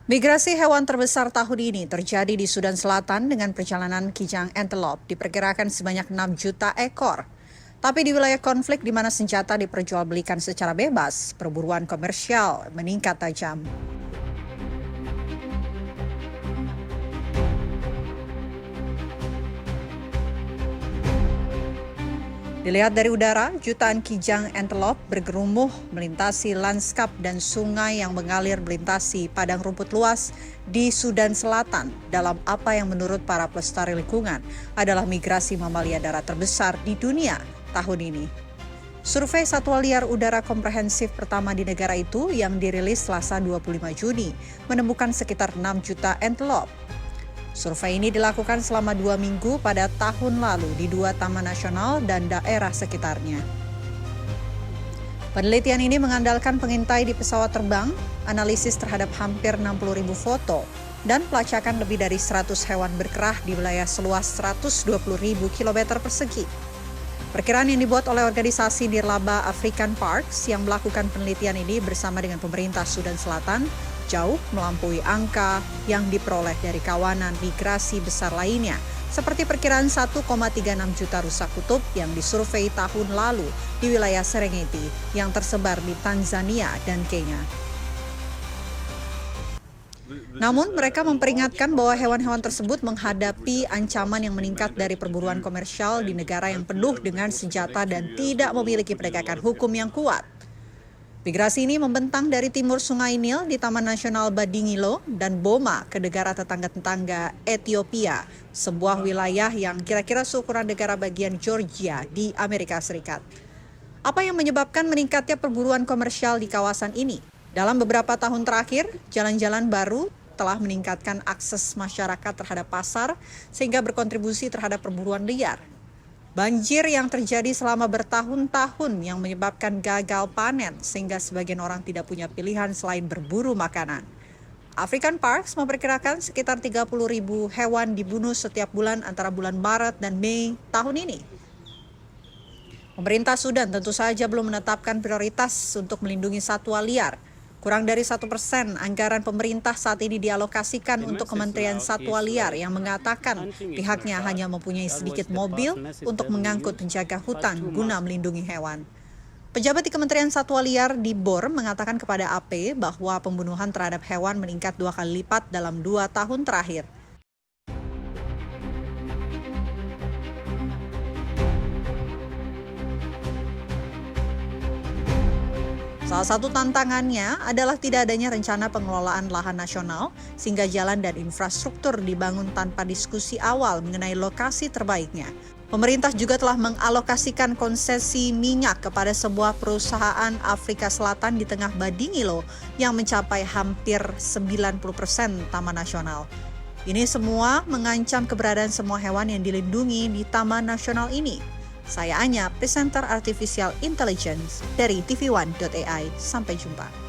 Migrasi hewan terbesar tahun ini terjadi di Sudan Selatan dengan perjalanan kijang antelope diperkirakan sebanyak 6 juta ekor. Tapi di wilayah konflik di mana senjata diperjualbelikan secara bebas, perburuan komersial meningkat tajam. Dilihat dari udara, jutaan kijang antelope bergerumuh melintasi lanskap dan sungai yang mengalir melintasi padang rumput luas di Sudan Selatan dalam apa yang menurut para pelestari lingkungan adalah migrasi mamalia darat terbesar di dunia tahun ini. Survei Satwa Liar Udara Komprehensif pertama di negara itu yang dirilis Selasa 25 Juni menemukan sekitar 6 juta antelope. Survei ini dilakukan selama 2 minggu pada tahun lalu di 2 taman nasional dan daerah sekitarnya. Penelitian ini mengandalkan pengintai di pesawat terbang, analisis terhadap hampir 60.000 foto, dan pelacakan lebih dari 100 hewan berkerah di wilayah seluas 120.000 km persegi. Perkiraan yang dibuat oleh organisasi nirlaba African Parks yang melakukan penelitian ini bersama dengan pemerintah Sudan Selatan jauh melampaui angka yang diperoleh dari kawanan migrasi besar lainnya, seperti perkiraan 1,36 juta rusa kutub yang disurvei tahun lalu di wilayah Serengeti yang tersebar di Tanzania dan Kenya. Namun, mereka memperingatkan bahwa hewan-hewan tersebut menghadapi ancaman yang meningkat dari perburuan komersial di negara yang penuh dengan senjata dan tidak memiliki penegakan hukum yang kuat. Migrasi ini membentang dari timur Sungai Nil di Taman Nasional Badingilo dan Boma ke negara tetangga-tetangga Ethiopia, sebuah wilayah yang kira-kira seukuran negara bagian Georgia di Amerika Serikat. Apa yang menyebabkan meningkatnya perburuan komersial di kawasan ini? Dalam beberapa tahun terakhir, jalan-jalan baru telah meningkatkan akses masyarakat terhadap pasar sehingga berkontribusi terhadap perburuan liar. Banjir yang terjadi selama bertahun-tahun yang menyebabkan gagal panen sehingga sebagian orang tidak punya pilihan selain berburu makanan. African Parks memperkirakan sekitar 30.000 hewan dibunuh setiap bulan antara bulan Maret dan Mei tahun ini. Pemerintah Sudan tentu saja belum menetapkan prioritas untuk melindungi satwa liar. Kurang dari 1% anggaran pemerintah saat ini dialokasikan untuk Kementerian Satwa Liar yang mengatakan pihaknya hanya mempunyai sedikit mobil untuk mengangkut penjaga hutan guna melindungi hewan. Pejabat di Kementerian Satwa Liar di Bor mengatakan kepada AP bahwa pembunuhan terhadap hewan meningkat 2 kali lipat dalam 2 tahun terakhir. Salah satu tantangannya adalah tidak adanya rencana pengelolaan lahan nasional sehingga jalan dan infrastruktur dibangun tanpa diskusi awal mengenai lokasi terbaiknya. Pemerintah juga telah mengalokasikan konsesi minyak kepada sebuah perusahaan Afrika Selatan di tengah Badingilo yang mencapai hampir 90% taman nasional. Ini semua mengancam keberadaan semua hewan yang dilindungi di taman nasional ini. Saya Anya, presenter Artificial Intelligence dari TV1.ai. Sampai jumpa.